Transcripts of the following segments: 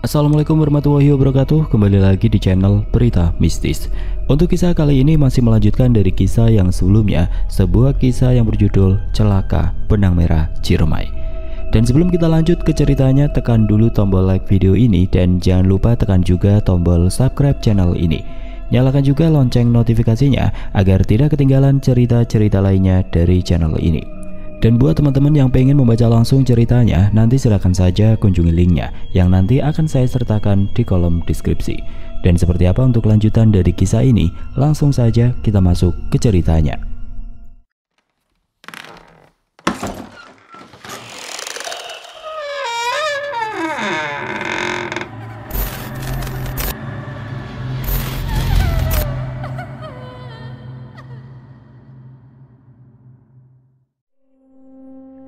Assalamualaikum warahmatullahi wabarakatuh. Kembali lagi di channel Berita Mistis. Untuk kisah kali ini masih melanjutkan dari kisah yang sebelumnya, sebuah kisah yang berjudul Celaka Benang Merah Ciremai. Dan sebelum kita lanjut ke ceritanya, tekan dulu tombol like video ini dan jangan lupa tekan juga tombol subscribe channel ini. Nyalakan juga lonceng notifikasinya agar tidak ketinggalan cerita-cerita lainnya dari channel ini. Dan buat teman-teman yang pengen membaca langsung ceritanya, nanti silakan saja kunjungi linknya yang nanti akan saya sertakan di kolom deskripsi. Dan seperti apa untuk lanjutan dari kisah ini, langsung saja kita masuk ke ceritanya.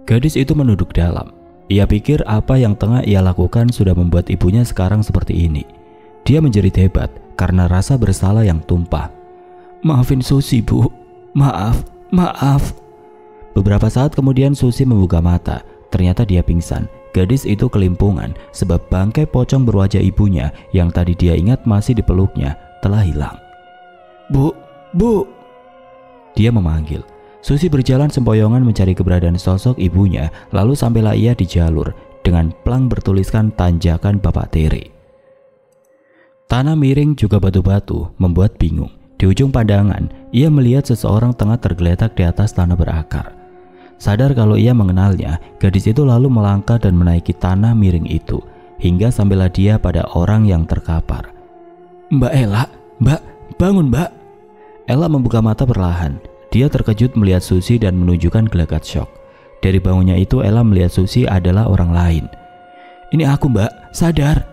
Gadis itu menunduk dalam. Ia pikir apa yang tengah ia lakukan sudah membuat ibunya sekarang seperti ini. Dia menjerit hebat karena rasa bersalah yang tumpah. "Maafin Susi, Bu. Maaf." Beberapa saat kemudian Susi membuka mata. Ternyata dia pingsan. Gadis itu kelimpungan sebab bangkai pocong berwajah ibunya yang tadi dia ingat masih dipeluknya telah hilang. Bu. Dia memanggil. Susi berjalan sempoyongan mencari keberadaan sosok ibunya, lalu sampailah ia di jalur dengan plang bertuliskan tanjakan Bapak Tere. Tanah miring juga batu-batu membuat bingung. Di ujung pandangan, ia melihat seseorang tengah tergeletak di atas tanah berakar. Sadar kalau ia mengenalnya, gadis itu lalu melangkah dan menaiki tanah miring itu, hingga sampailah dia pada orang yang terkapar. "Mbak Ella, Mbak, bangun Mbak." Ella membuka mata perlahan. Dia terkejut melihat Susi dan menunjukkan gelagat syok. Dari bangunnya itu Ella melihat Susi adalah orang lain. "Ini aku Mbak, sadar."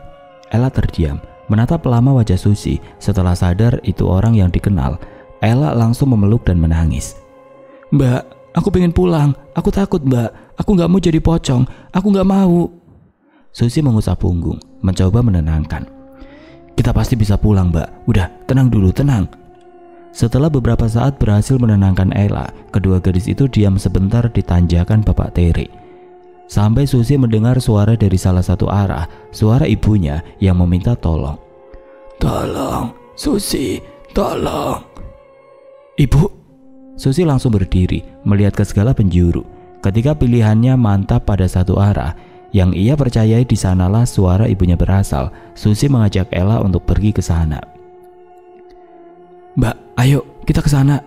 Ella terdiam, menatap lama wajah Susi. Setelah sadar itu orang yang dikenal, Ella langsung memeluk dan menangis. "Mbak, aku pengen pulang. Aku takut Mbak. Aku gak mau jadi pocong. Aku gak mau." Susi mengusap punggung, mencoba menenangkan. "Kita pasti bisa pulang Mbak. Udah, tenang dulu, tenang." Setelah beberapa saat berhasil menenangkan Ella, kedua gadis itu diam sebentar di tanjakan Bapak Tere. Sampai Susi mendengar suara dari salah satu arah, suara ibunya yang meminta tolong. "Tolong, Susi, tolong." "Ibu." Susi langsung berdiri, melihat ke segala penjuru. Ketika pilihannya mantap pada satu arah, yang ia percayai di sanalah suara ibunya berasal, Susi mengajak Ella untuk pergi ke sana. "Mbak, ayo kita ke sana."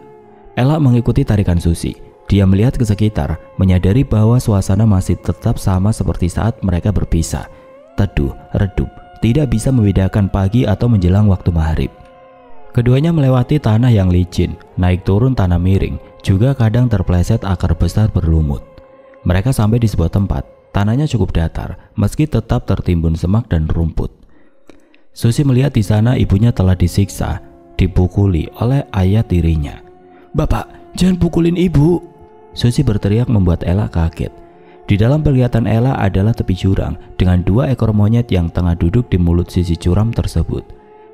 Ella mengikuti tarikan Susi. Dia melihat ke sekitar, menyadari bahwa suasana masih tetap sama seperti saat mereka berpisah. Teduh, redup, tidak bisa membedakan pagi atau menjelang waktu maghrib. Keduanya melewati tanah yang licin, naik turun tanah miring, juga kadang terpleset akar besar berlumut. Mereka sampai di sebuah tempat, tanahnya cukup datar, meski tetap tertimbun semak dan rumput. Susi melihat di sana ibunya telah disiksa, dipukuli oleh ayah tirinya. "Bapak, jangan pukulin ibu!" Susi berteriak membuat Ella kaget. Di dalam penglihatan Ella adalah tepi jurang dengan dua ekor monyet yang tengah duduk di mulut sisi curam tersebut.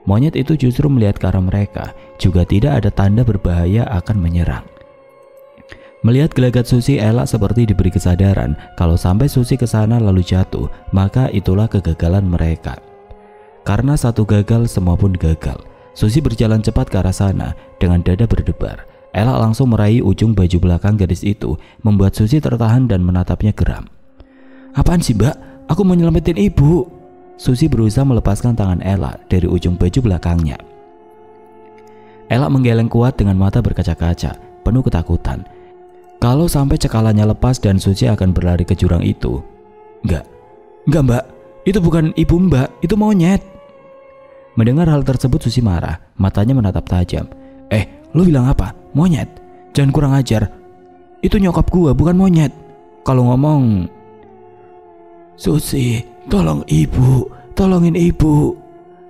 Monyet itu justru melihat ke arah mereka, juga tidak ada tanda berbahaya akan menyerang. Melihat gelagat Susi, Ella seperti diberi kesadaran kalau sampai Susi ke sana lalu jatuh, maka itulah kegagalan mereka. Karena satu gagal, semua pun gagal. Susi berjalan cepat ke arah sana dengan dada berdebar. Ella langsung meraih ujung baju belakang gadis itu, membuat Susi tertahan dan menatapnya geram. "Apaan sih Mbak? Aku mau nyelamatin ibu." Susi berusaha melepaskan tangan Ella dari ujung baju belakangnya. Ella menggeleng kuat dengan mata berkaca-kaca, penuh ketakutan. Kalau sampai cekalannya lepas dan Susi akan berlari ke jurang itu. Enggak Mbak, itu bukan ibu Mbak, itu monyet." Mendengar hal tersebut Susi marah, matanya menatap tajam. Lu bilang apa? Monyet? Jangan kurang ajar. Itu nyokap gua, bukan monyet. Kalau ngomong..." "Susi, tolong ibu, tolongin ibu."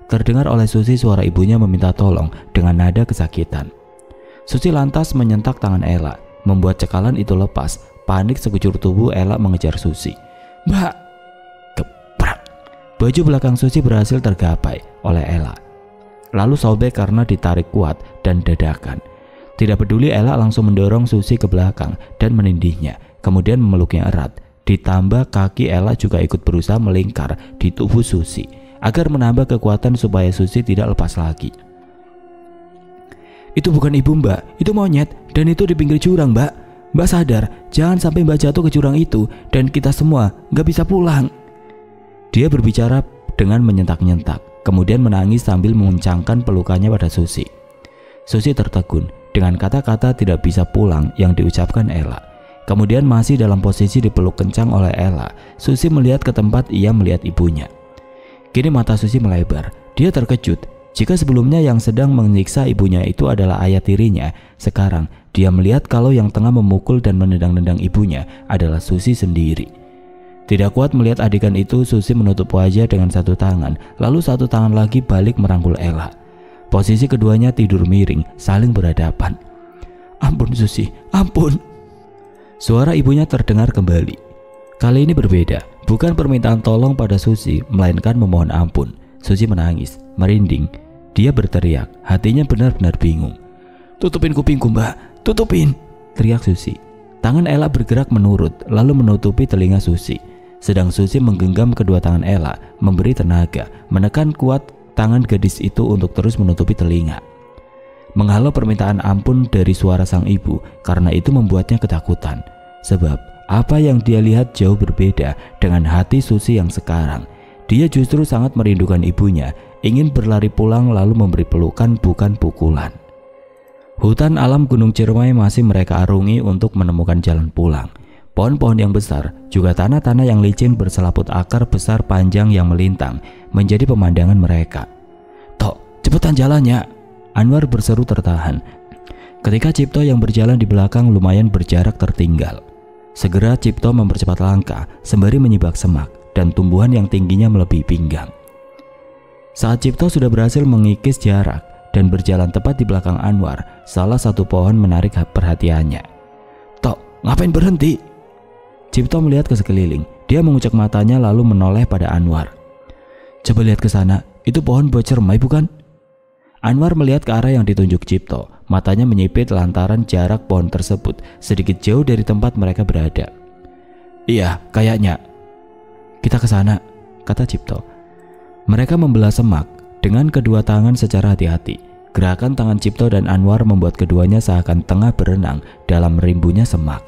Terdengar oleh Susi suara ibunya meminta tolong dengan nada kesakitan. Susi lantas menyentak tangan Ella, membuat cekalan itu lepas. Panik sekujur tubuh Ella mengejar Susi. "Mbak!" Keprak. Baju belakang Susi berhasil tergapai oleh Ella, lalu sobek karena ditarik kuat dan dadakan. Tidak peduli, Ella langsung mendorong Susi ke belakang dan menindihnya, kemudian memeluknya erat. Ditambah kaki Ella juga ikut berusaha melingkar di tubuh Susi. agar menambah kekuatan supaya Susi tidak lepas lagi. Itu bukan ibu Mbak, itu monyet, dan itu di pinggir jurang Mbak. Mbak sadar, jangan sampai Mbak jatuh ke jurang itu dan kita semua gak bisa pulang. Dia berbicara dengan menyentak-nyentak, kemudian menangis sambil mengencangkan pelukannya pada Susi. Susi tertegun dengan kata-kata tidak bisa pulang yang diucapkan Ella. Kemudian masih dalam posisi dipeluk kencang oleh Ella, Susi melihat ke tempat ia melihat ibunya. Kini mata Susi melebar, dia terkejut. Jika sebelumnya yang sedang menyiksa ibunya itu adalah ayah tirinya, sekarang dia melihat kalau yang tengah memukul dan menendang-nendang ibunya adalah Susi sendiri. Tidak kuat melihat adegan itu, Susi menutup wajah dengan satu tangan, lalu satu tangan lagi balik merangkul Ella. Posisi keduanya tidur miring, saling berhadapan. Ampun Susi, ampun. Suara ibunya terdengar kembali. Kali ini berbeda, bukan permintaan tolong pada Susi, melainkan memohon ampun. Susi menangis, merinding. Dia berteriak, hatinya benar-benar bingung. Tutupin kupingku Mbak, tutupin, teriak Susi. Tangan Ella bergerak menurut, lalu menutupi telinga Susi. Sedang Susi menggenggam kedua tangan Ella, memberi tenaga, menekan kuat tangan gadis itu untuk terus menutupi telinga. Menghalau permintaan ampun dari suara sang ibu, karena itu membuatnya ketakutan. Sebab apa yang dia lihat jauh berbeda dengan hati Susi yang sekarang. Dia justru sangat merindukan ibunya, ingin berlari pulang lalu memberi pelukan bukan pukulan. Hutan alam Gunung Ciremai masih mereka arungi untuk menemukan jalan pulang. Pohon-pohon yang besar, juga tanah-tanah yang licin berselaput akar besar panjang yang melintang, menjadi pemandangan mereka. Tok, cepetan jalannya, Anwar berseru tertahan. Ketika Cipto yang berjalan di belakang lumayan berjarak tertinggal. Segera Cipto mempercepat langkah, sembari menyibak semak dan tumbuhan yang tingginya melebihi pinggang. Saat Cipto sudah berhasil mengikis jarak dan berjalan tepat di belakang Anwar, salah satu pohon menarik perhatiannya. Tok, ngapain berhenti? Cipto melihat ke sekeliling. Dia mengucek matanya lalu menoleh pada Anwar. Coba lihat ke sana, itu pohon buah cermai bukan? Anwar melihat ke arah yang ditunjuk Cipto. Matanya menyipit lantaran jarak pohon tersebut sedikit jauh dari tempat mereka berada. Iya, kayaknya. Kita ke sana, kata Cipto. Mereka membelah semak dengan kedua tangan secara hati-hati. Gerakan tangan Cipto dan Anwar membuat keduanya seakan tengah berenang dalam rimbunya semak.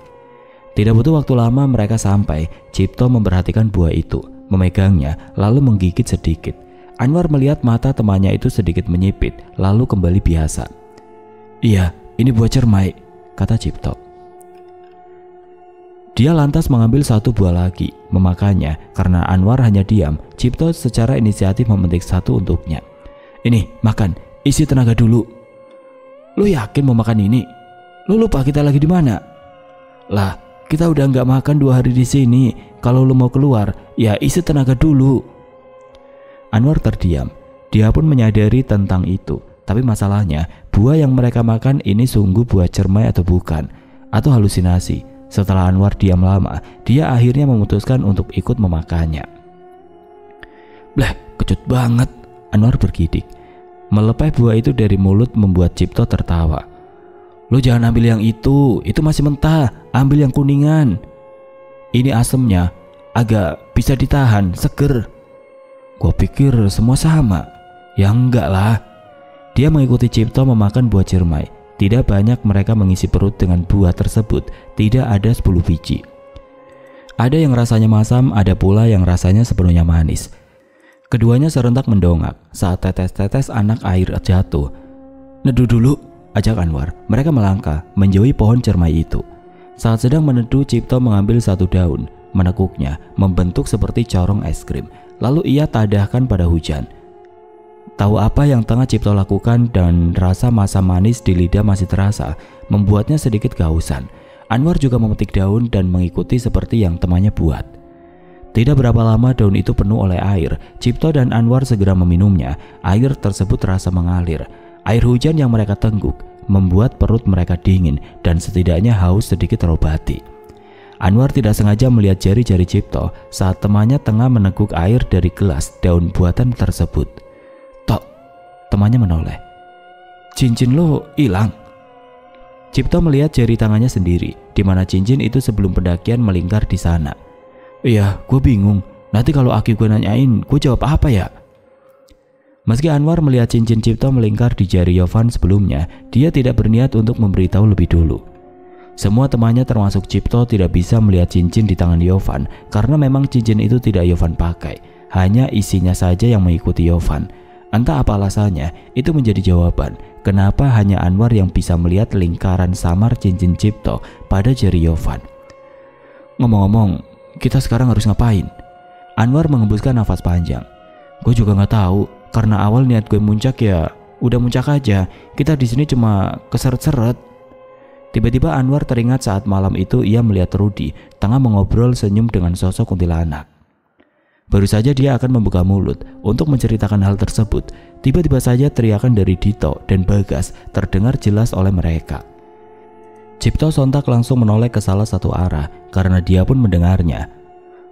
Tidak butuh waktu lama mereka sampai. Cipto memperhatikan buah itu, memegangnya, lalu menggigit sedikit. Anwar melihat mata temannya itu sedikit menyipit, lalu kembali biasa. Iya, ini buah cermai, kata Cipto. Dia lantas mengambil satu buah lagi, memakannya. Karena Anwar hanya diam, Cipto secara inisiatif memetik satu untuknya. Ini, makan, isi tenaga dulu. Lu yakin mau makan ini? Lu lupa kita lagi di mana? Lah, kita udah nggak makan 2 hari di sini. Kalau lu mau keluar, ya isi tenaga dulu. Anwar terdiam. Dia pun menyadari tentang itu. Tapi masalahnya, buah yang mereka makan ini sungguh buah cermai atau bukan? Atau halusinasi? Setelah Anwar diam lama, dia akhirnya memutuskan untuk ikut memakannya. Bleh, kecut banget, Anwar bergidik. Melepai buah itu dari mulut membuat Cipto tertawa. Lu jangan ambil yang itu masih mentah, ambil yang kuningan. Ini asemnya agak bisa ditahan, seger. Gua pikir semua sama. Ya enggak lah. Dia mengikuti Cipto memakan buah cermai. Tidak banyak mereka mengisi perut dengan buah tersebut, tidak ada 10 biji. Ada yang rasanya masam, ada pula yang rasanya sepenuhnya manis. Keduanya serentak mendongak saat tetes-tetes anak air jatuh. Neduh dulu, ajak Anwar. Mereka melangkah, menjauhi pohon cermai itu. Saat sedang meneduh, Cipto mengambil satu daun, menekuknya, membentuk seperti corong es krim. Lalu ia tadahkan pada hujan. Tahu apa yang tengah Cipto lakukan dan rasa masam manis di lidah masih terasa, membuatnya sedikit kehausan. Anwar juga memetik daun dan mengikuti seperti yang temannya buat. Tidak berapa lama daun itu penuh oleh air. Cipto dan Anwar segera meminumnya. Air tersebut terasa mengalir. Air hujan yang mereka tengguk membuat perut mereka dingin dan setidaknya haus sedikit terobati. Anwar tidak sengaja melihat jari-jari Cipto saat temannya tengah meneguk air dari gelas daun buatan tersebut. Temannya menoleh. Cincin lo hilang. Cipto melihat jari tangannya sendiri, di mana cincin itu sebelum pendakian melingkar di sana. Iya, gue bingung. Nanti kalau Aki gue nanyain, gue jawab apa ya? Meski Anwar melihat cincin Cipto melingkar di jari Yovan sebelumnya, dia tidak berniat untuk memberitahu lebih dulu. Semua temannya termasuk Cipto tidak bisa melihat cincin di tangan Yovan karena memang cincin itu tidak Yovan pakai, hanya isinya saja yang mengikuti Yovan. Entah apa alasannya, itu menjadi jawaban kenapa hanya Anwar yang bisa melihat lingkaran samar cincin Cipto pada jari Yovan. Ngomong-ngomong, kita sekarang harus ngapain? Anwar mengembuskan nafas panjang. Gue juga nggak tahu, karena awal niat gue muncak ya udah muncak aja. Kita di sini cuma keseret-seret. Tiba-tiba Anwar teringat saat malam itu ia melihat Rudy tengah mengobrol senyum dengan sosok kuntilanak. Baru saja dia akan membuka mulut untuk menceritakan hal tersebut, tiba-tiba saja teriakan dari Dito dan Bagas terdengar jelas oleh mereka. Cipto sontak langsung menoleh ke salah satu arah karena dia pun mendengarnya.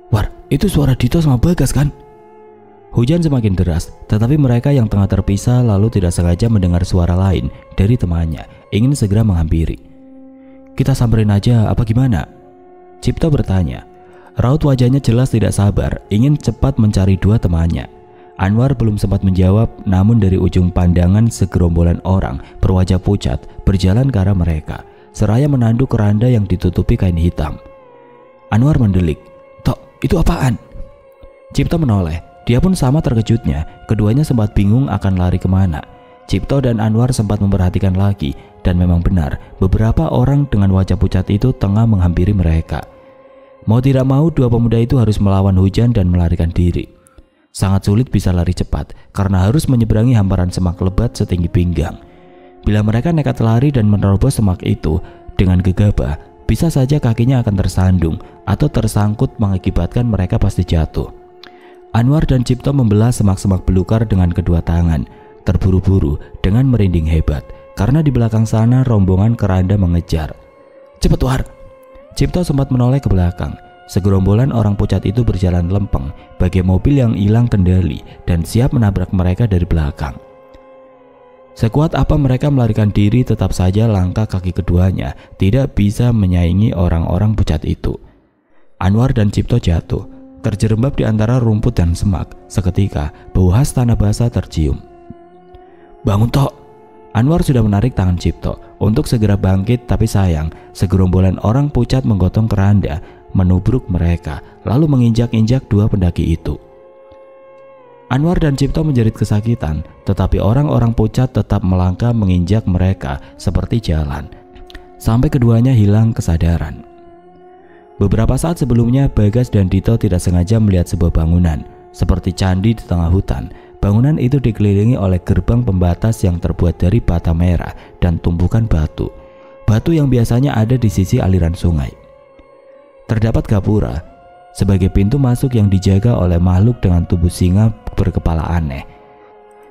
War, itu suara Dito sama Bagas kan? Hujan semakin deras, tetapi mereka yang tengah terpisah lalu tidak sengaja mendengar suara lain dari temannya, ingin segera menghampiri. Kita samperin aja apa gimana? Cipto bertanya. Raut wajahnya jelas tidak sabar, ingin cepat mencari dua temannya. Anwar belum sempat menjawab, namun dari ujung pandangan segerombolan orang berwajah pucat berjalan ke arah mereka, seraya menanduk keranda yang ditutupi kain hitam. Anwar mendelik, "Tok, itu apaan?" Cipto menoleh. Dia pun sama terkejutnya, keduanya sempat bingung akan lari kemana. Cipto dan Anwar sempat memperhatikan lagi, dan memang benar, beberapa orang dengan wajah pucat itu tengah menghampiri mereka. Mau tidak mau, dua pemuda itu harus melawan hujan dan melarikan diri. Sangat sulit bisa lari cepat, karena harus menyeberangi hamparan semak lebat setinggi pinggang. Bila mereka nekat lari dan menerobos semak itu dengan gegabah, bisa saja kakinya akan tersandung atau tersangkut mengakibatkan mereka pasti jatuh. Anwar dan Cipto membelah semak-semak belukar dengan kedua tangan, terburu-buru dengan merinding hebat, karena di belakang sana rombongan keranda mengejar. "Cepet War!" Cipto sempat menoleh ke belakang. Segerombolan orang pucat itu berjalan lempeng, bagai mobil yang hilang kendali dan siap menabrak mereka dari belakang. Sekuat apa mereka melarikan diri, tetap saja langkah kaki keduanya tidak bisa menyaingi orang-orang pucat itu. Anwar dan Cipto jatuh, terjerembab di antara rumput dan semak. Seketika, bau khas tanah basah tercium. "Bangun, Tok!" Anwar sudah menarik tangan Cipto untuk segera bangkit, tapi sayang, segerombolan orang pucat menggotong keranda, menubruk mereka, lalu menginjak-injak dua pendaki itu. Anwar dan Cipto menjerit kesakitan, tetapi orang-orang pucat tetap melangkah menginjak mereka seperti jalan, sampai keduanya hilang kesadaran. Beberapa saat sebelumnya, Bagas dan Dito tidak sengaja melihat sebuah bangunan seperti candi di tengah hutan. Bangunan itu dikelilingi oleh gerbang pembatas yang terbuat dari bata merah dan tumpukan batu. Batu yang biasanya ada di sisi aliran sungai. Terdapat gapura sebagai pintu masuk yang dijaga oleh makhluk dengan tubuh singa berkepala aneh.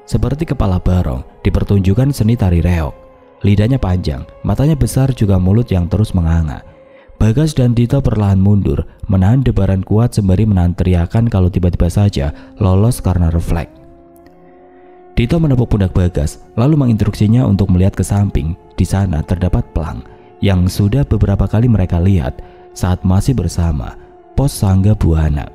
Seperti kepala barong, dipertunjukkan seni tari reog. Lidahnya panjang, matanya besar, juga mulut yang terus menganga. Bagas dan Dito perlahan mundur, menahan debaran kuat sembari menahan teriakan kalau tiba-tiba saja lolos karena refleks. Dito menepuk pundak Bagas, lalu menginstruksinya untuk melihat ke samping. Di sana terdapat pelang yang sudah beberapa kali mereka lihat saat masih bersama pos Sangga Buana.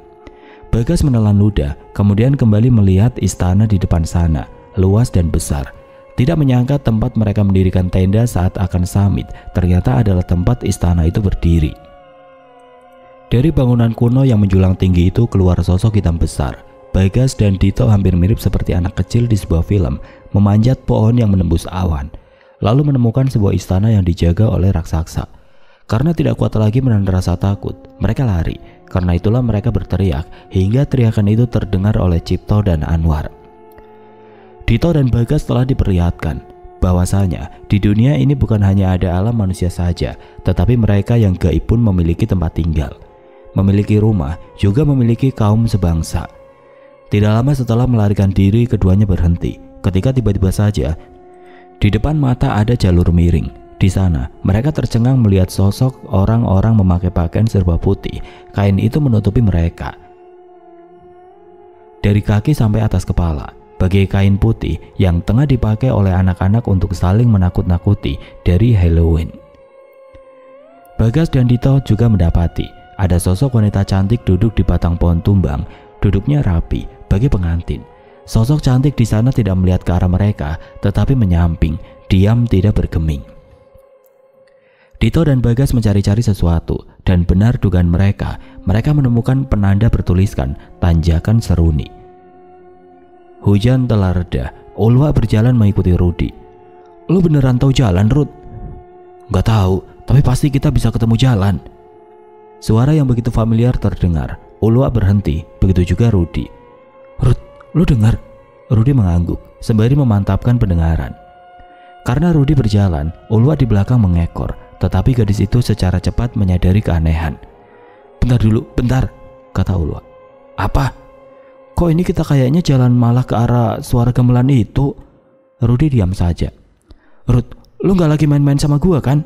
Bagas menelan ludah, kemudian kembali melihat istana di depan sana, luas dan besar. Tidak menyangka tempat mereka mendirikan tenda saat akan summit ternyata adalah tempat istana itu berdiri. Dari bangunan kuno yang menjulang tinggi itu keluar sosok hitam besar. Bagas dan Dito hampir mirip seperti anak kecil di sebuah film memanjat pohon yang menembus awan, lalu menemukan sebuah istana yang dijaga oleh raksasa. Karena tidak kuat lagi menahan rasa takut, mereka lari. Karena itulah mereka berteriak hingga teriakan itu terdengar oleh Cipto dan Anwar. Dito dan Bagas telah diperlihatkan bahwasanya di dunia ini bukan hanya ada alam manusia saja, tetapi mereka yang gaib pun memiliki tempat tinggal, memiliki rumah, juga memiliki kaum sebangsa. Tidak lama setelah melarikan diri, keduanya berhenti ketika tiba-tiba saja di depan mata ada jalur miring. Di sana mereka tercengang melihat sosok orang-orang memakai pakaian serba putih. Kain itu menutupi mereka dari kaki sampai atas kepala, bagai kain putih yang tengah dipakai oleh anak-anak untuk saling menakut-nakuti dari Halloween. Bagas dan Dito juga mendapati ada sosok wanita cantik duduk di batang pohon tumbang. Duduknya rapi, bagai pengantin. Sosok cantik di sana tidak melihat ke arah mereka, tetapi menyamping, diam tidak bergeming. Dito dan Bagas mencari-cari sesuatu, dan benar dugaan mereka menemukan penanda bertuliskan tanjakan Seruni. Hujan telah reda, Ulwa berjalan mengikuti Rudi. "Lu beneran tahu jalan, Rud?" "Gak tahu, tapi pasti kita bisa ketemu jalan." Suara yang begitu familiar terdengar. Ulwa berhenti, begitu juga Rudi. "Rud, lu dengar?" Rudi mengangguk sembari memantapkan pendengaran. Karena Rudi berjalan, Ulwa di belakang mengekor, tetapi gadis itu secara cepat menyadari keanehan. "Bentar dulu, bentar," kata Ulwa. "Apa? Kok ini kita kayaknya jalan malah ke arah suara gamelan itu?" Rudi diam saja. "Rud, lu gak lagi main-main sama gua kan?"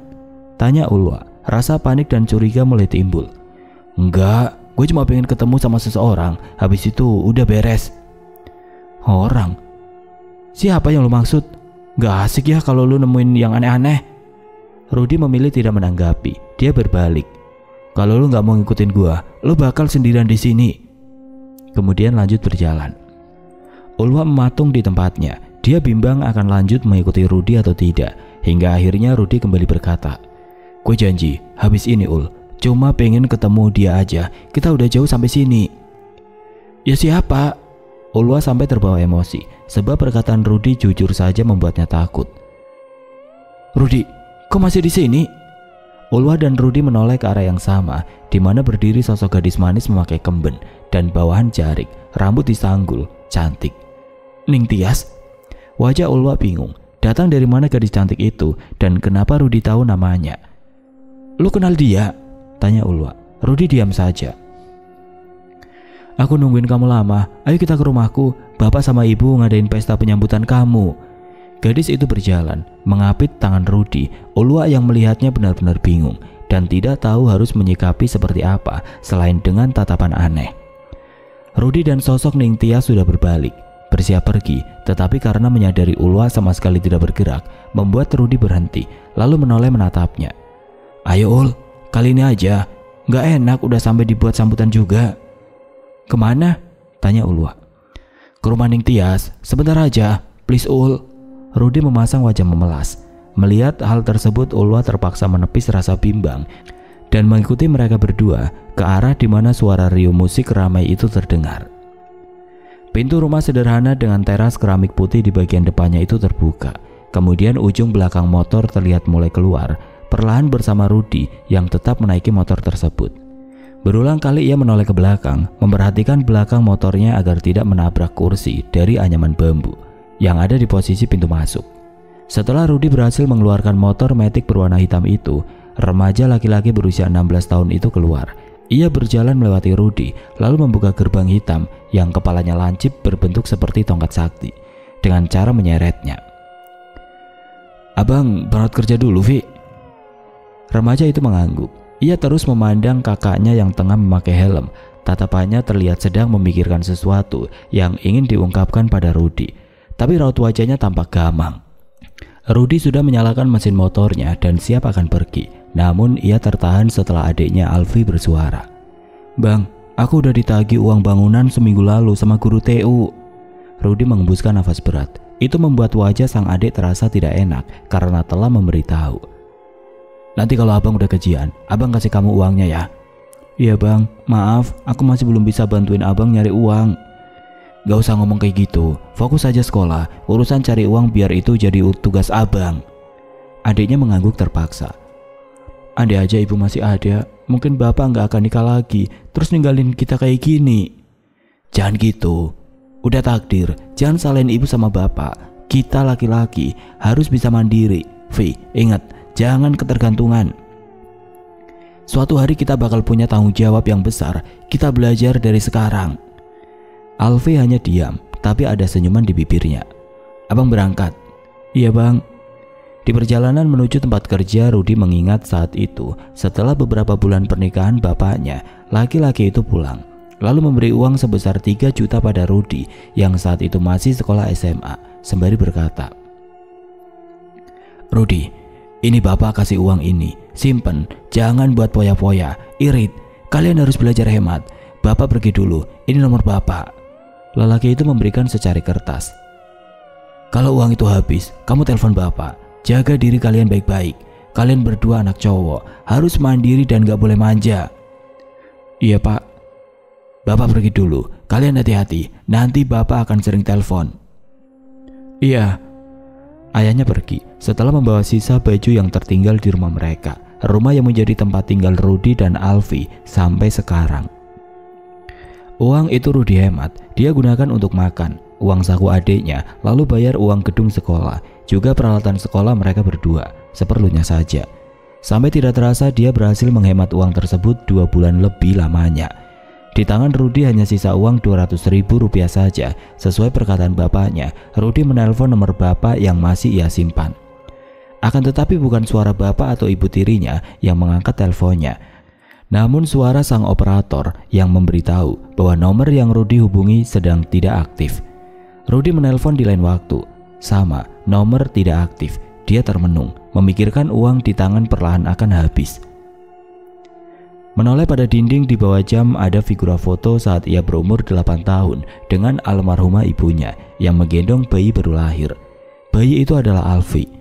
tanya Ulwa. Rasa panik dan curiga mulai timbul. "Enggak, gue cuma pengen ketemu sama seseorang, habis itu udah beres." "Orang? Siapa yang lu maksud? Gak asik ya kalau lu nemuin yang aneh-aneh." Rudi memilih tidak menanggapi. Dia berbalik. "Kalau lu gak mau ngikutin gua, lu bakal sendirian di sini." Kemudian lanjut berjalan. Ulwa mematung di tempatnya. Dia bimbang akan lanjut mengikuti Rudi atau tidak. Hingga akhirnya Rudi kembali berkata, "Gue janji, habis ini Ul, cuma pengen ketemu dia aja. Kita udah jauh sampai sini." "Ya siapa?" Ulwa sampai terbawa emosi, sebab perkataan Rudi jujur saja membuatnya takut. "Rudi, kok masih di sini?" Ulwa dan Rudi menoleh ke arah yang sama, di mana berdiri sosok gadis manis memakai kemben dan bawahan jarik, rambut disanggul, cantik. "Ning Tias?" Wajah Ulwa bingung. Datang dari mana gadis cantik itu dan kenapa Rudi tahu namanya? "Lu kenal dia?" tanya Ulwa. Rudi diam saja. "Aku nungguin kamu lama, ayo kita ke rumahku. Bapak sama ibu ngadain pesta penyambutan kamu." Gadis itu berjalan, mengapit tangan Rudi. Ulwa yang melihatnya benar-benar bingung dan tidak tahu harus menyikapi seperti apa selain dengan tatapan aneh. Rudi dan sosok Ning Tia sudah berbalik, bersiap pergi, tetapi karena menyadari Ulwa sama sekali tidak bergerak, membuat Rudi berhenti, lalu menoleh menatapnya. "Ayo Ul, kali ini aja. Gak enak udah sampai dibuat sambutan juga." "Kemana?" tanya Ulwa. "Ke rumah Ning Tias, sebentar aja, please Ul." Rudi memasang wajah memelas. Melihat hal tersebut, Ulwa terpaksa menepis rasa bimbang dan mengikuti mereka berdua ke arah di mana suara riuh musik ramai itu terdengar. Pintu rumah sederhana dengan teras keramik putih di bagian depannya itu terbuka. Kemudian ujung belakang motor terlihat mulai keluar, perlahan bersama Rudi yang tetap menaiki motor tersebut. Berulang kali ia menoleh ke belakang, memperhatikan belakang motornya agar tidak menabrak kursi dari anyaman bambu yang ada di posisi pintu masuk. Setelah Rudi berhasil mengeluarkan motor Matic berwarna hitam itu, remaja laki-laki berusia 16 tahun itu keluar. Ia berjalan melewati Rudi, lalu membuka gerbang hitam yang kepalanya lancip berbentuk seperti tongkat sakti, dengan cara menyeretnya. "Abang berangkat kerja dulu, Vi." Remaja itu mengangguk. Ia terus memandang kakaknya yang tengah memakai helm. Tatapannya terlihat sedang memikirkan sesuatu yang ingin diungkapkan pada Rudi, tapi raut wajahnya tampak gamang. Rudi sudah menyalakan mesin motornya dan siap akan pergi. Namun ia tertahan setelah adiknya Alfi bersuara. "Bang, aku udah ditagih uang bangunan seminggu lalu sama guru TU." Rudi mengembuskan nafas berat. Itu membuat wajah sang adik terasa tidak enak karena telah memberitahu. "Nanti kalau abang udah gajian, abang kasih kamu uangnya ya." "Iya bang, maaf, aku masih belum bisa bantuin abang nyari uang." "Gak usah ngomong kayak gitu, fokus aja sekolah. Urusan cari uang biar itu jadi tugas abang." Adiknya mengangguk terpaksa. "Andai aja ibu masih ada, mungkin bapak gak akan nikah lagi, terus ninggalin kita kayak gini." "Jangan gitu, udah takdir, jangan salahin ibu sama bapak. Kita laki-laki harus bisa mandiri. Vi, ingat, jangan ketergantungan. Suatu hari kita bakal punya tanggung jawab yang besar. Kita belajar dari sekarang." Alfi hanya diam, tapi ada senyuman di bibirnya. "Abang berangkat." "Iya bang." Di perjalanan menuju tempat kerja, Rudi mengingat saat itu setelah beberapa bulan pernikahan bapaknya, laki-laki itu pulang, lalu memberi uang sebesar 3 juta pada Rudi yang saat itu masih sekolah SMA, sembari berkata, "Rudi, ini bapak kasih uang ini, simpen, jangan buat poya-poya, irit. Kalian harus belajar hemat. Bapak pergi dulu, ini nomor bapak." Lelaki itu memberikan secari kertas. Kalau uang itu habis, kamu telepon bapak. Jaga diri kalian baik-baik. Kalian berdua anak cowok, harus mandiri dan gak boleh manja. Iya pak. Bapak pergi dulu, kalian hati-hati, nanti bapak akan sering telepon. Iya. Ayahnya pergi setelah membawa sisa baju yang tertinggal di rumah mereka, rumah yang menjadi tempat tinggal Rudy dan Alfie sampai sekarang. Uang itu Rudy hemat, dia gunakan untuk makan, uang saku adiknya, lalu bayar uang gedung sekolah, juga peralatan sekolah mereka berdua, seperlunya saja. Sampai tidak terasa dia berhasil menghemat uang tersebut 2 bulan lebih lamanya. Di tangan Rudy hanya sisa uang 200.000 rupiah saja. Sesuai perkataan bapaknya, Rudy menelpon nomor bapak yang masih ia simpan. Akan tetapi bukan suara bapak atau ibu tirinya yang mengangkat teleponnya, namun suara sang operator yang memberitahu bahwa nomor yang Rudy hubungi sedang tidak aktif. Rudy menelpon di lain waktu. Sama, nomor tidak aktif. Dia termenung, memikirkan uang di tangan perlahan akan habis. Menoleh pada dinding di bawah jam ada figura foto saat ia berumur 8 tahun dengan almarhumah ibunya yang menggendong bayi baru lahir. Bayi itu adalah Alfie.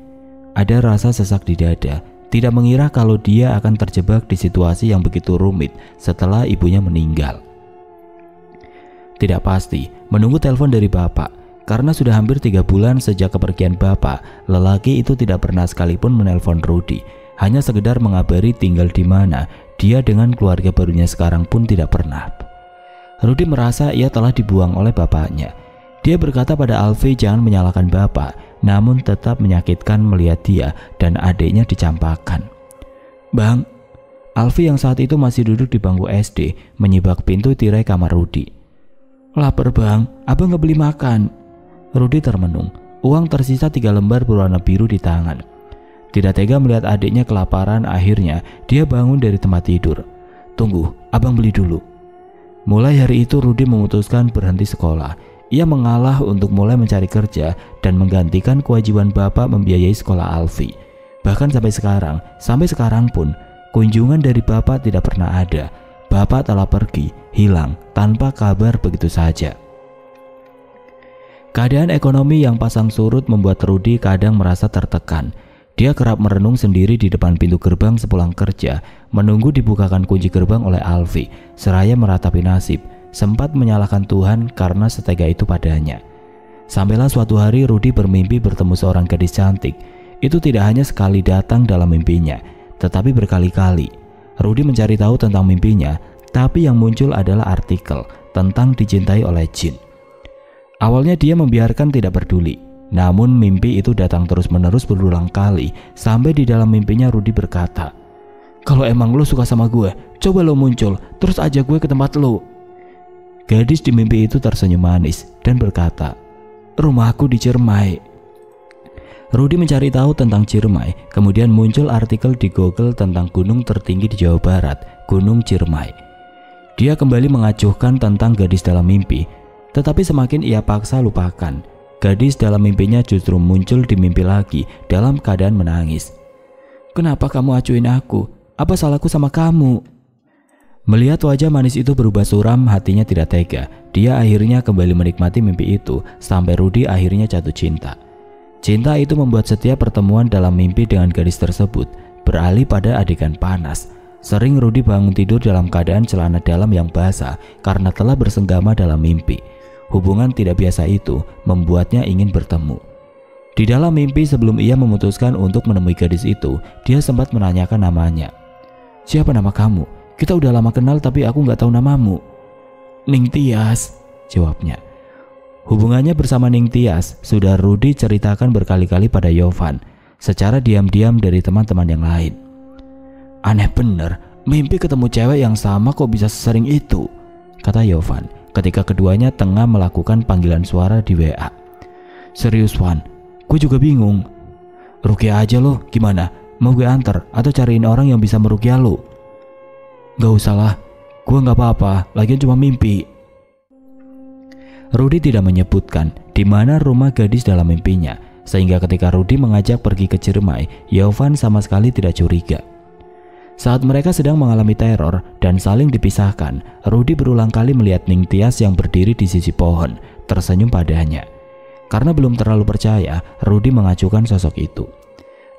Ada rasa sesak di dada. Tidak mengira kalau dia akan terjebak di situasi yang begitu rumit setelah ibunya meninggal. Tidak pasti, menunggu telepon dari bapak. Karena sudah hampir 3 bulan sejak kepergian bapak, lelaki itu tidak pernah sekalipun menelpon Rudy. Hanya sekedar mengabari tinggal di mana dia dengan keluarga barunya sekarang pun tidak pernah. Rudy merasa ia telah dibuang oleh bapaknya. Dia berkata pada Alfie jangan menyalahkan bapak, namun tetap menyakitkan melihat dia dan adiknya dicampakkan. Bang, Alfie yang saat itu masih duduk di bangku SD menyibak pintu tirai kamar Rudy. Lapar bang, abang nggak beli makan. Rudy termenung, uang tersisa 3 lembar berwarna biru di tangan. Tidak tega melihat adiknya kelaparan, akhirnya dia bangun dari tempat tidur. Tunggu, abang beli dulu. Mulai hari itu Rudy memutuskan berhenti sekolah. Ia mengalah untuk mulai mencari kerja dan menggantikan kewajiban bapak membiayai sekolah Alfie. Bahkan sampai sekarang pun kunjungan dari bapak tidak pernah ada. Bapak telah pergi, hilang tanpa kabar begitu saja. Keadaan ekonomi yang pasang surut membuat Rudy kadang merasa tertekan. Dia kerap merenung sendiri di depan pintu gerbang sepulang kerja, menunggu dibukakan kunci gerbang oleh Alfie, seraya meratapi nasib. Sempat menyalahkan Tuhan karena setega itu padanya. Sampailah suatu hari Rudy bermimpi bertemu seorang gadis cantik. Itu tidak hanya sekali datang dalam mimpinya, tetapi berkali-kali. Rudy mencari tahu tentang mimpinya, tapi yang muncul adalah artikel tentang dicintai oleh jin. Awalnya dia membiarkan tidak peduli, namun mimpi itu datang terus-menerus berulang kali, sampai di dalam mimpinya Rudy berkata, "Kalau emang lo suka sama gue, coba lo muncul, terus ajak gue ke tempat lo." Gadis di mimpi itu tersenyum manis dan berkata, "Rumahku di Ciremai." Rudy mencari tahu tentang Ciremai, kemudian muncul artikel di Google tentang gunung tertinggi di Jawa Barat, Gunung Ciremai. Dia kembali mengacuhkan tentang gadis dalam mimpi, tetapi semakin ia paksa lupakan. Gadis dalam mimpinya justru muncul di mimpi lagi dalam keadaan menangis. "Kenapa kamu acuhin aku? Apa salahku sama kamu?" Melihat wajah manis itu berubah suram, hatinya tidak tega. Dia akhirnya kembali menikmati mimpi itu sampai Rudy akhirnya jatuh cinta. Cinta itu membuat setiap pertemuan dalam mimpi dengan gadis tersebut beralih pada adegan panas. Sering Rudy bangun tidur dalam keadaan celana dalam yang basah karena telah bersenggama dalam mimpi. Hubungan tidak biasa itu membuatnya ingin bertemu. Di dalam mimpi sebelum ia memutuskan untuk menemui gadis itu, dia sempat menanyakan namanya. "Siapa nama kamu? Kita udah lama kenal tapi aku nggak tahu namamu." "Ning Tias," jawabnya. Hubungannya bersama Ning Tias sudah Rudy ceritakan berkali-kali pada Yovan, secara diam-diam dari teman-teman yang lain. "Aneh bener, mimpi ketemu cewek yang sama kok bisa sesering itu," kata Yovan ketika keduanya tengah melakukan panggilan suara di WA. "Serius Wan, gue juga bingung. Ruqyah aja lo, gimana? Mau gue antar atau cariin orang yang bisa meruqyah lo?" "Gak usah lah, gue gak apa-apa, lagian cuma mimpi." Rudy tidak menyebutkan di mana rumah gadis dalam mimpinya, sehingga ketika Rudy mengajak pergi ke Ciremai, Yovan sama sekali tidak curiga. Saat mereka sedang mengalami teror dan saling dipisahkan, Rudy berulang kali melihat Ningtyas yang berdiri di sisi pohon, tersenyum padanya. Karena belum terlalu percaya, Rudy mengacukan sosok itu.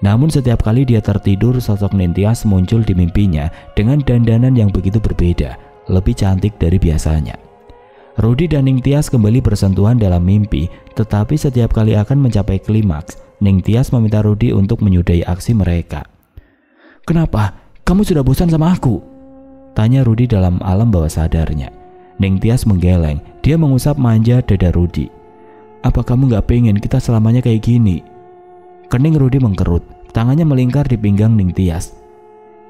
Namun setiap kali dia tertidur, sosok Ningtyas muncul di mimpinya dengan dandanan yang begitu berbeda, lebih cantik dari biasanya. Rudy dan Ningtyas kembali bersentuhan dalam mimpi, tetapi setiap kali akan mencapai klimaks, Ningtyas meminta Rudy untuk menyudahi aksi mereka. "Kenapa? Kamu sudah bosan sama aku?" tanya Rudy dalam alam bawah sadarnya. Ningtyas menggeleng, dia mengusap manja dada Rudy. "Apa kamu gak pengen kita selamanya kayak gini?" Kening Rudy mengkerut, tangannya melingkar di pinggang Ningtyas.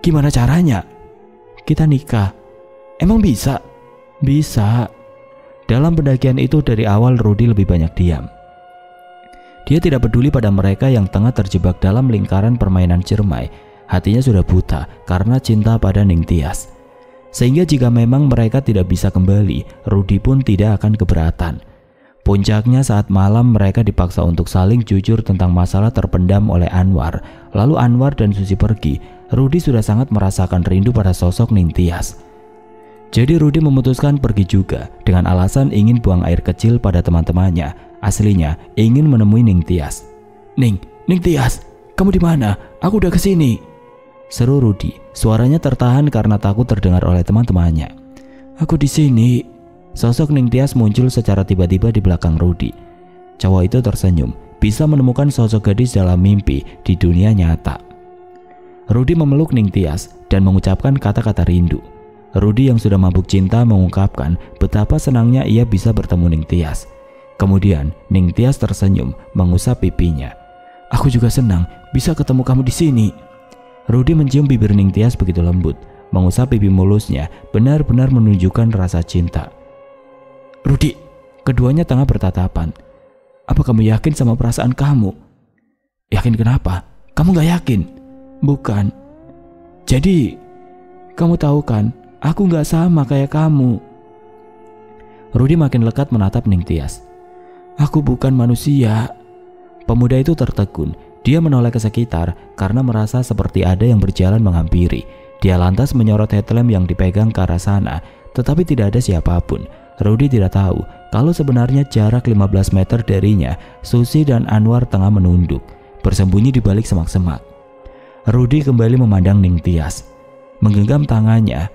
"Gimana caranya?" "Kita nikah." "Emang bisa?" "Bisa." Dalam pendakian itu dari awal Rudy lebih banyak diam. Dia tidak peduli pada mereka yang tengah terjebak dalam lingkaran permainan cermai. Hatinya sudah buta karena cinta pada Ningtyas. Sehingga jika memang mereka tidak bisa kembali, Rudy pun tidak akan keberatan. Puncaknya saat malam mereka dipaksa untuk saling jujur tentang masalah terpendam oleh Anwar. Lalu Anwar dan Susi pergi. Rudy sudah sangat merasakan rindu pada sosok Ningtyas. Jadi Rudy memutuskan pergi juga dengan alasan ingin buang air kecil pada teman-temannya. Aslinya ingin menemui Ningtyas. Ningtyas, kamu di mana? Aku udah kesini," seru Rudy. Suaranya tertahan karena takut terdengar oleh teman-temannya. "Aku di sini." Sosok Ningtyas muncul secara tiba-tiba di belakang Rudy. Cowok itu tersenyum, bisa menemukan sosok gadis dalam mimpi di dunia nyata. Rudy memeluk Ningtyas dan mengucapkan kata-kata rindu. Rudy yang sudah mabuk cinta mengungkapkan betapa senangnya ia bisa bertemu Ningtyas. Kemudian Ningtyas tersenyum mengusap pipinya. "Aku juga senang bisa ketemu kamu di sini." Rudy mencium bibir Ningtyas begitu lembut, mengusap pipi mulusnya, benar-benar menunjukkan rasa cinta. "Rudy," keduanya tengah bertatapan. "Apa kamu yakin sama perasaan kamu?" "Yakin kenapa? Kamu gak yakin?" "Bukan." "Jadi, kamu tahu kan, aku gak sama kayak kamu." Rudy makin lekat menatap Ningtyas. "Aku bukan manusia." Pemuda itu tertegun. Dia menoleh ke sekitar karena merasa seperti ada yang berjalan menghampiri. Dia lantas menyorot headlamp yang dipegang ke arah sana, tetapi tidak ada siapapun. Rudy tidak tahu kalau sebenarnya jarak 15 meter darinya, Susi dan Anwar tengah menunduk, bersembunyi di balik semak-semak. Rudy kembali memandang Ningtyas, menggenggam tangannya.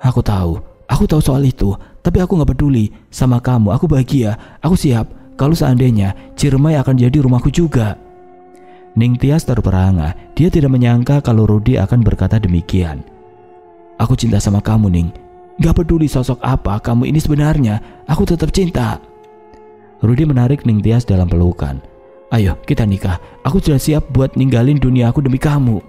Aku tahu soal itu, tapi aku gak peduli. Sama kamu, aku bahagia, aku siap. Kalau seandainya Ciremai akan jadi rumahku juga." Ningtyas terperangah. Dia tidak menyangka kalau Rudy akan berkata demikian. "Aku cinta sama kamu, Ning. Gak peduli sosok apa kamu ini sebenarnya, aku tetap cinta." Rudy menarik Ningtyas dalam pelukan. "Ayo kita nikah, aku sudah siap buat ninggalin dunia aku demi kamu."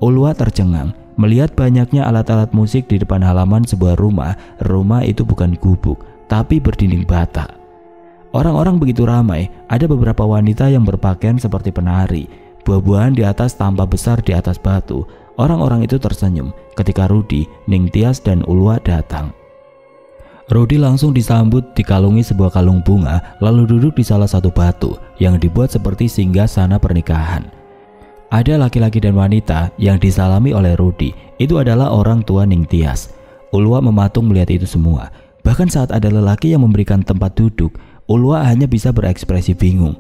Ulwa tercengang melihat banyaknya alat-alat musik di depan halaman sebuah rumah. Rumah itu bukan gubuk, tapi berdinding bata. Orang-orang begitu ramai, ada beberapa wanita yang berpakaian seperti penari. Buah-buahan di atas tampak besar di atas batu. Orang-orang itu tersenyum ketika Rudy, Ningtyas, dan Ulwa datang. Rudy langsung disambut dikalungi sebuah kalung bunga, lalu duduk di salah satu batu yang dibuat seperti singgasana pernikahan. Ada laki-laki dan wanita yang disalami oleh Rudy. Itu adalah orang tua Ningtyas. Ulwa mematung melihat itu semua. Bahkan saat ada lelaki yang memberikan tempat duduk, Ulwa hanya bisa berekspresi bingung.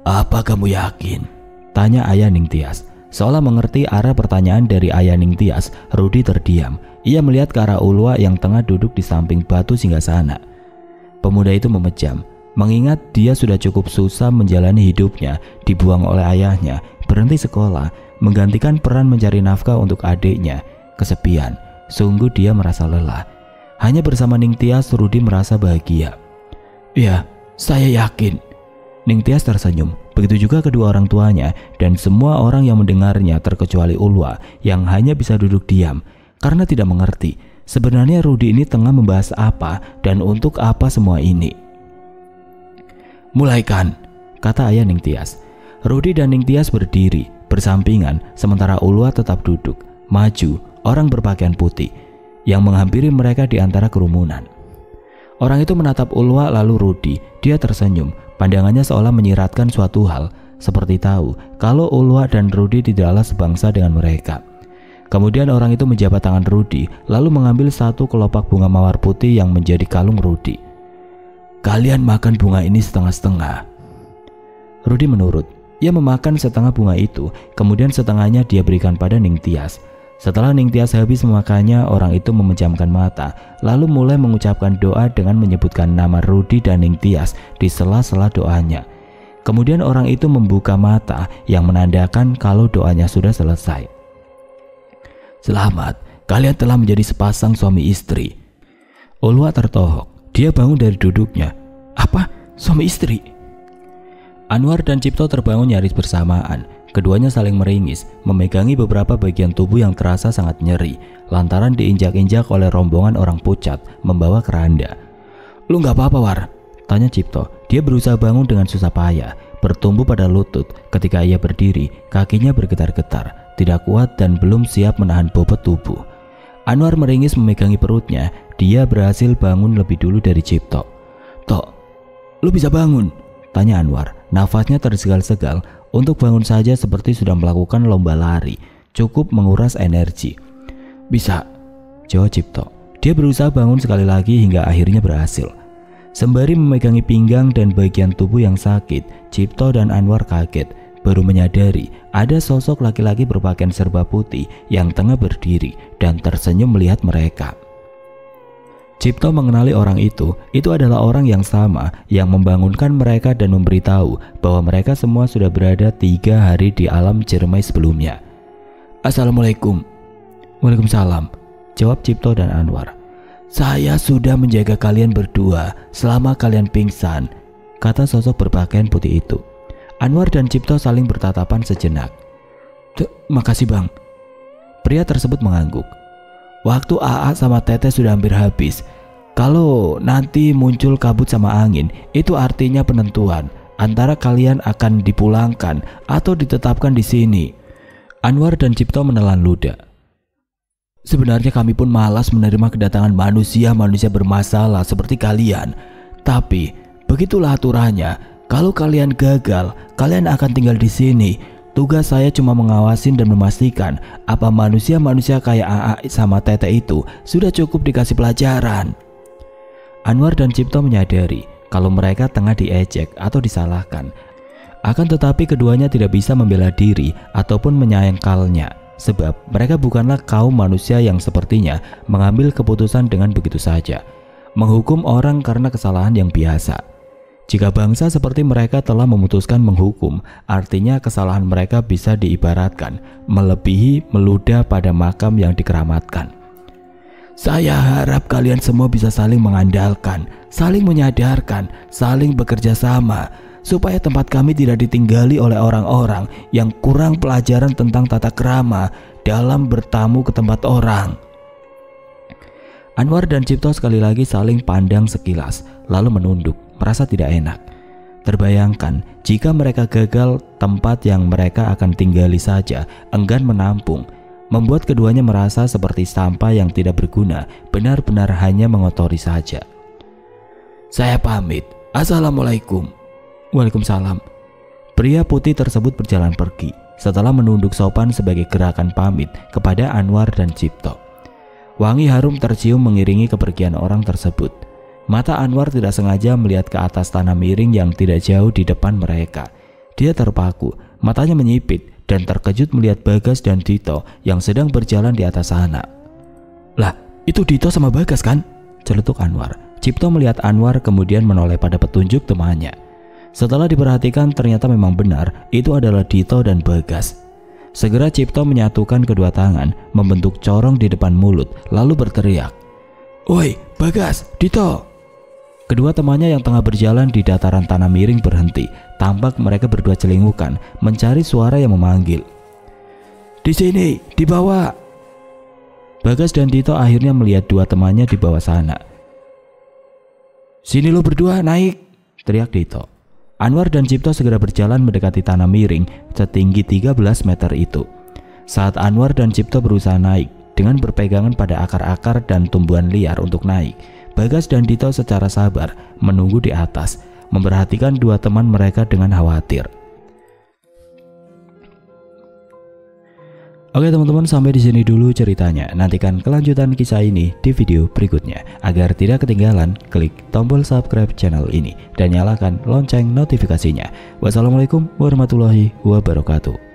"Apa kamu yakin?" tanya ayah Ningtyas. Seolah mengerti arah pertanyaan dari ayah Ningtyas, Rudy terdiam. Ia melihat ke arah Ulwa yang tengah duduk di samping batu singgasana. Pemuda itu memejam, mengingat dia sudah cukup susah menjalani hidupnya, dibuang oleh ayahnya, berhenti sekolah, menggantikan peran mencari nafkah untuk adiknya. Kesepian, sungguh dia merasa lelah. Hanya bersama Ningtyas, Rudy merasa bahagia. "Ya, saya yakin." Ningtyas tersenyum, begitu juga kedua orang tuanya dan semua orang yang mendengarnya terkecuali Ulwa yang hanya bisa duduk diam karena tidak mengerti sebenarnya Rudy ini tengah membahas apa dan untuk apa semua ini. "Mulaikan," kata ayah Ningtyas. Rudy dan Ningtyas berdiri bersampingan sementara Ulwa tetap duduk, maju, orang berpakaian putih yang menghampiri mereka di antara kerumunan. Orang itu menatap Ulwa lalu Rudy. Dia tersenyum, pandangannya seolah menyiratkan suatu hal. seperti tahu kalau Ulwa dan Rudi tidaklah sebangsa dengan mereka. Kemudian orang itu menjabat tangan Rudi, lalu mengambil satu kelopak bunga mawar putih yang menjadi kalung Rudi. "Kalian makan bunga ini setengah-setengah." Rudi menurut. Ia memakan setengah bunga itu, kemudian setengahnya dia berikan pada Ningtyas. Setelah Ningtyas habis memakannya, orang itu memejamkan mata, lalu mulai mengucapkan doa dengan menyebutkan nama Rudi dan Ningtyas di sela-sela doanya. Kemudian orang itu membuka mata yang menandakan kalau doanya sudah selesai. "Selamat, kalian telah menjadi sepasang suami istri." Ulwa tertohok. Dia bangun dari duduknya. "Apa? Suami istri?" Anwar dan Cipto terbangun nyaris bersamaan. Keduanya saling meringis, memegangi beberapa bagian tubuh yang terasa sangat nyeri lantaran diinjak-injak oleh rombongan orang pucat membawa keranda. "Lu gak apa-apa, War?" tanya Cipto. Dia berusaha bangun dengan susah payah, bertumbuh pada lutut. Ketika ia berdiri, kakinya bergetar-getar, tidak kuat dan belum siap menahan bobot tubuh. Anwar meringis memegangi perutnya. Dia berhasil bangun lebih dulu dari Cipto. "Tok, lu bisa bangun?" tanya Anwar. Nafasnya tersegal-segal. Untuk bangun saja seperti sudah melakukan lomba lari. Cukup menguras energi. "Bisa," jawab Cipto. Dia berusaha bangun sekali lagi hingga akhirnya berhasil. Sembari memegangi pinggang dan bagian tubuh yang sakit, Cipto dan Anwar kaget. Baru menyadari ada sosok laki-laki berpakaian serba putih yang tengah berdiri dan tersenyum melihat mereka. Cipto mengenali orang itu adalah orang yang sama yang membangunkan mereka dan memberitahu bahwa mereka semua sudah berada 3 hari di alam Ciremai sebelumnya. "Assalamualaikum." "Waalaikumsalam," jawab Cipto dan Anwar. "Saya sudah menjaga kalian berdua selama kalian pingsan," kata sosok berpakaian putih itu. Anwar dan Cipto saling bertatapan sejenak. "Makasih, Bang." Pria tersebut mengangguk. "Waktu AA sama Teteh sudah hampir habis. Kalau nanti muncul kabut sama angin, itu artinya penentuan antara kalian akan dipulangkan atau ditetapkan di sini." Anwar dan Cipto menelan ludah. "Sebenarnya kami pun malas menerima kedatangan manusia-manusia bermasalah seperti kalian. Tapi begitulah aturannya. Kalau kalian gagal, kalian akan tinggal di sini. Tugas saya cuma mengawasin dan memastikan apa manusia-manusia kayak AA sama Teteh itu sudah cukup dikasih pelajaran." Anwar dan Cipto menyadari kalau mereka tengah diejek atau disalahkan. Akan tetapi keduanya tidak bisa membela diri ataupun menyayangkannya, sebab mereka bukanlah kaum manusia yang sepertinya mengambil keputusan dengan begitu saja, menghukum orang karena kesalahan yang biasa. Jika bangsa seperti mereka telah memutuskan menghukum, artinya kesalahan mereka bisa diibaratkan melebihi meludah pada makam yang dikeramatkan. "Saya harap kalian semua bisa saling mengandalkan, saling menyadarkan, saling bekerja sama, supaya tempat kami tidak ditinggali oleh orang-orang yang kurang pelajaran tentang tata krama dalam bertamu ke tempat orang." Anwar dan Cipto sekali lagi saling pandang sekilas, lalu menunduk, merasa tidak enak. Terbayangkan jika mereka gagal, tempat yang mereka akan tinggali saja enggan menampung, membuat keduanya merasa seperti sampah yang tidak berguna, benar-benar hanya mengotori saja. "Saya pamit. Assalamualaikum." "Waalaikumsalam." Pria putih tersebut berjalan pergi setelah menunduk sopan sebagai gerakan pamit kepada Anwar dan Cipto. Wangi harum tercium mengiringi kepergian orang tersebut. Mata Anwar tidak sengaja melihat ke atas tanah miring yang tidak jauh di depan mereka. Dia terpaku, matanya menyipit dan terkejut melihat Bagas dan Dito yang sedang berjalan di atas sana. "Lah, itu Dito sama Bagas kan?" celetuk Anwar. Cipto melihat Anwar kemudian menoleh pada petunjuk temannya. Setelah diperhatikan ternyata memang benar itu adalah Dito dan Bagas. Segera Cipto menyatukan kedua tangan, membentuk corong di depan mulut, lalu berteriak, "Woi, Bagas, Dito!" Kedua temannya yang tengah berjalan di dataran tanah miring berhenti. Tampak mereka berdua celingukan, mencari suara yang memanggil. "Di sini, di bawah!" Bagas dan Dito akhirnya melihat dua temannya di bawah sana. "Sini lo berdua, naik!" teriak Dito. Anwar dan Cipto segera berjalan mendekati tanah miring setinggi 13 meter itu. Saat Anwar dan Cipto berusaha naik dengan berpegangan pada akar-akar dan tumbuhan liar untuk naik, Bagas dan Dito secara sabar menunggu di atas, memperhatikan dua teman mereka dengan khawatir. Oke teman-teman, sampai di sini dulu ceritanya. Nantikan kelanjutan kisah ini di video berikutnya. Agar tidak ketinggalan, klik tombol subscribe channel ini dan nyalakan lonceng notifikasinya. Wassalamualaikum warahmatullahi wabarakatuh.